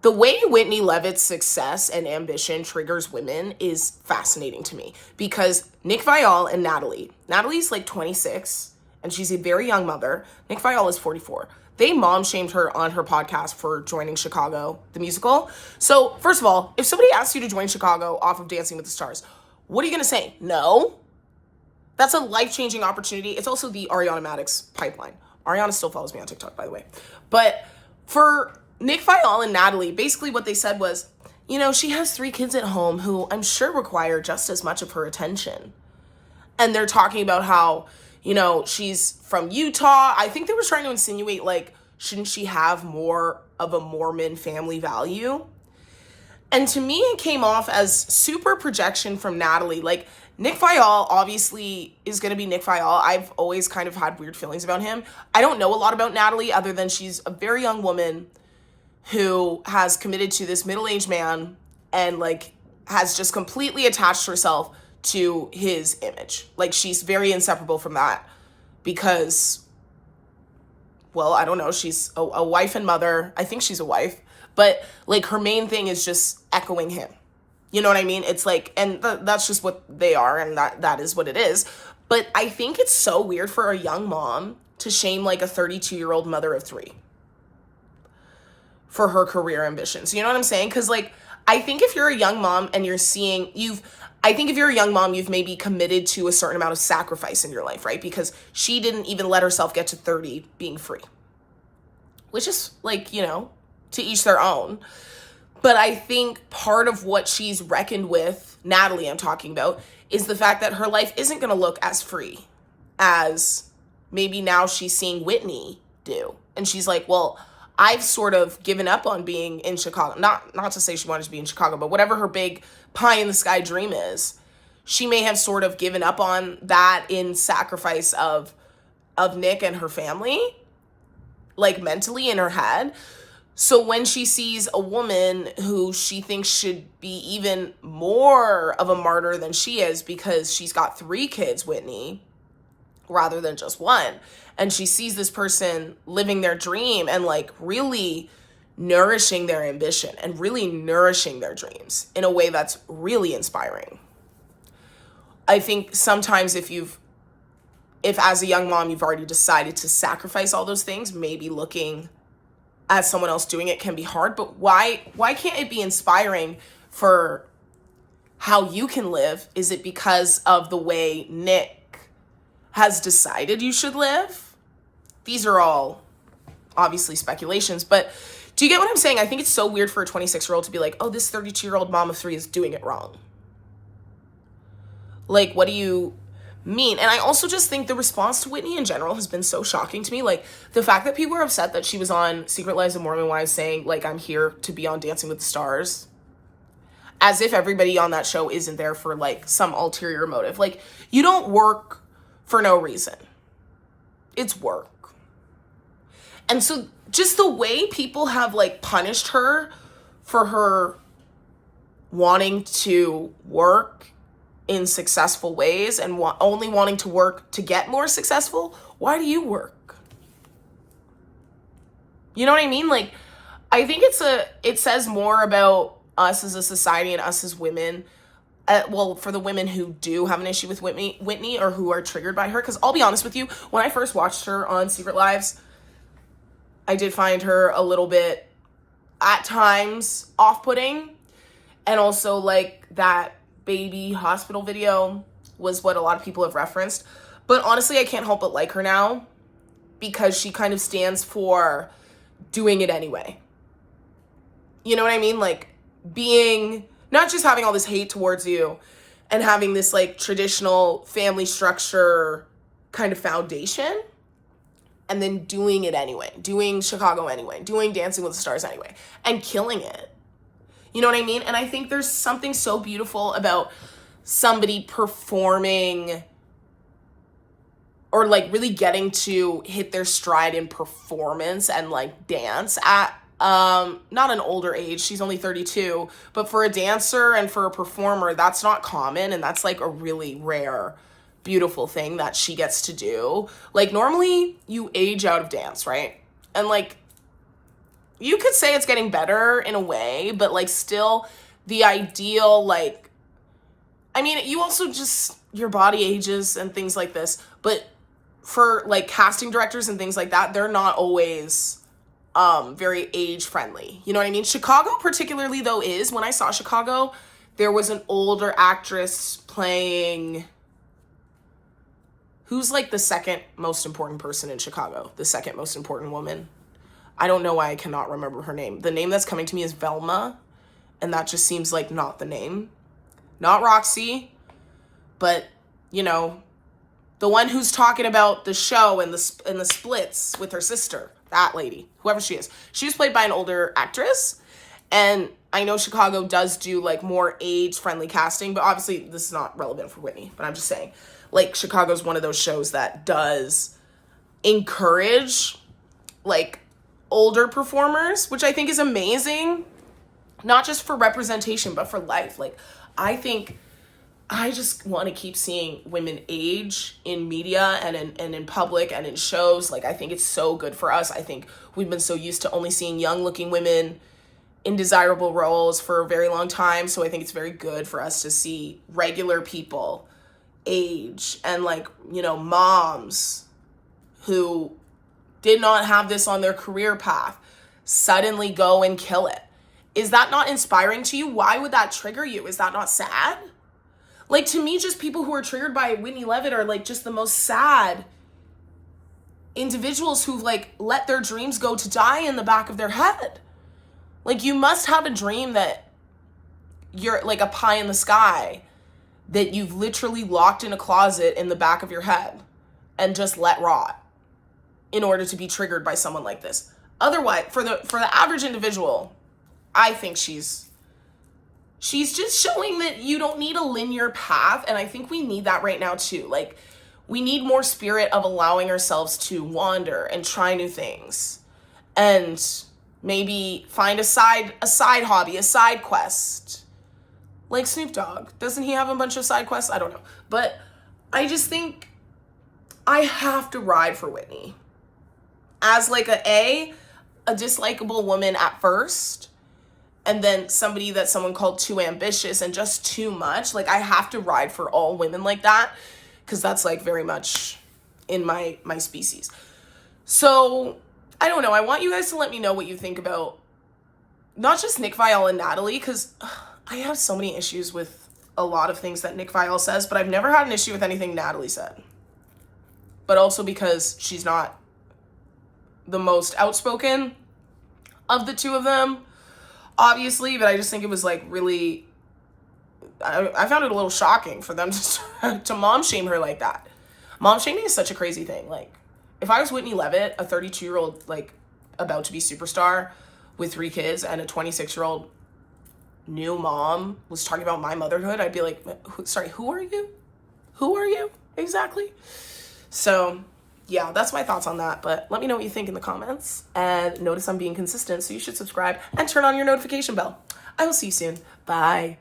The way Whitney Leavitt's success and ambition triggers women is fascinating to me because Nick Viall and Natalie's like 26 and she's a very young mother. Nick Viall is 44. They mom shamed her on her podcast for joining Chicago, the musical. So first of all, if somebody asks you to join Chicago off of Dancing with the Stars, what are you going to say? No? That's a life-changing opportunity. It's also the Ariana Madix pipeline. Ariana still follows me on TikTok, by the way. But for Nick Viall and Natalie, basically what they said was, you know, she has 3 kids at home who I'm sure require just as much of her attention. And they're talking about how, you know, she's from Utah. I think they were trying to insinuate, like, shouldn't she have more of a Mormon family value? And to me, it came off as super projection from Natalie. Like, Nick Viall obviously is going to be Nick Viall. I've always kind of had weird feelings about him. I don't know a lot about Natalie other than she's a very young woman who has committed to this middle-aged man and, like, has just completely attached herself to his image. Like, she's very inseparable from that because, well, I don't know, she's a wife and mother. I think she's a wife. But, like, her main thing is just echoing him. You know what I mean? It's like, and that's just what they are, and that is what it is. But I think it's so weird for a young mom to shame, like, a 32-year-old mother of 3 for her career ambitions. You know what I'm saying? Because, like, I think if you're a young mom and you're seeing, you've maybe committed to a certain amount of sacrifice in your life, right? Because she didn't even let herself get to 30 being free. Which is, like, you know, to each their own. But I think part of what she's reckoned with, Natalie I'm talking about, is the fact that her life isn't going to look as free as maybe now she's seeing Whitney do. And she's like, well, I've sort of given up on being in Chicago. Not to say she wanted to be in Chicago, but whatever her big pie in the sky dream is, she may have sort of given up on that in sacrifice of Nick and her family, like mentally in her head. So when she sees a woman who she thinks should be even more of a martyr than she is because she's got 3 kids, Whitney, rather than just 1, and she sees this person living their dream and, like, really nourishing their ambition and really nourishing their dreams in a way that's really inspiring. I think sometimes if as a young mom you've already decided to sacrifice all those things, maybe looking at someone else doing it can be hard, but why can't it be inspiring for how you can live? Is it because of the way Nick has decided you should live? These are all obviously speculations, but do you get what I'm saying? I think it's so weird for a 26-year-old to be like, oh, this 32-year-old mom of 3 is doing it wrong. Like, what do you mean? And I also just think the response to Whitney in general has been so shocking to me. Like, the fact that people are upset that she was on Secret Lives of Mormon Wives saying, like, I'm here to be on Dancing with the Stars, as if everybody on that show isn't there for, like, some ulterior motive. Like, you don't work for no reason. It's work. And so just the way people have, like, punished her for her wanting to work in successful ways and only wanting to work to get more successful, why do you work? You know what I mean? Like, I think it says more about us as a society and us as women. Well, for the women who do have an issue with Whitney or who are triggered by her, because I'll be honest with you, when I first watched her on Secret Lives, I did find her a little bit, at times, off-putting. And also, like, that baby hospital video was what a lot of people have referenced. But honestly, I can't help but like her now because she kind of stands for doing it anyway. You know what I mean? Like, being, not just having all this hate towards you and having this, like, traditional family structure kind of foundation, and then doing it anyway, doing Chicago anyway, doing Dancing with the Stars anyway, and killing it. You know what I mean? And I think there's something so beautiful about somebody performing or, like, really getting to hit their stride in performance and, like, dance at not an older age. She's only 32, but for a dancer and for a performer, that's not common, and that's, like, a really rare, beautiful thing that she gets to do. Like, normally you age out of dance, right? And, like, you could say it's getting better in a way, but like still the ideal, like, I mean, you also just, your body ages and things like this, but for like casting directors and things like that, they're not always very age friendly. You know what I mean? Chicago particularly though is, when I saw Chicago, there was an older actress playing, who's like the second most important person in Chicago, the second most important woman. I don't know why I cannot remember her name. The name that's coming to me is Velma, and that just seems like not the name. Not Roxy, but, you know, the one who's talking about the show and the splits with her sister, that lady, whoever she is. She was played by an older actress, and I know Chicago does do like more age-friendly casting, but obviously this is not relevant for Whitney, but I'm just saying, like, Chicago's one of those shows that does encourage like older performers, which I think is amazing, not just for representation, but for life. Like, I think I just want to keep seeing women age in media and in public and in shows. Like, I think it's so good for us. I think we've been so used to only seeing young looking women in desirable roles for a very long time. So I think it's very good for us to see regular people age, and like, you know, moms who did not have this on their career path suddenly go and kill it. Is that not inspiring to you? Why would that trigger you? Is that not sad? Like, to me, just people who are triggered by Whitney Leavitt are like just the most sad individuals who've like let their dreams go to die in the back of their head. Like, you must have a dream that you're like a pie in the sky that you've literally locked in a closet in the back of your head and just let rot in order to be triggered by someone like this. Otherwise, for the average individual, I think she's just showing that you don't need a linear path, and I think we need that right now too. Like, we need more spirit of allowing ourselves to wander and try new things, and maybe find a side hobby, a side quest. Like Snoop Dogg. Doesn't he have a bunch of side quests? I don't know. But I just think I have to ride for Whitney. As like a dislikable woman at first, and then somebody that someone called too ambitious and just too much. Like, I have to ride for all women like that, because that's like very much in my species. So I don't know. I want you guys to let me know what you think about not just Nick Viall and Natalie, because I have so many issues with a lot of things that Nick Viall says, but I've never had an issue with anything Natalie said. But also because she's not the most outspoken of the two of them, obviously, but I just think it was like really, I found it a little shocking for them to mom shame her like that. Mom shaming is such a crazy thing. Like, if I was Whitney Leavitt, a 32-year-old, like, about to be superstar with 3 kids, and a 26-year-old new mom was talking about my motherhood, I'd be like, sorry, who are you? Who are you exactly? So yeah, that's my thoughts on that. But let me know what you think in the comments, and notice I'm being consistent, so you should subscribe and turn on your notification bell. I will see you soon. Bye.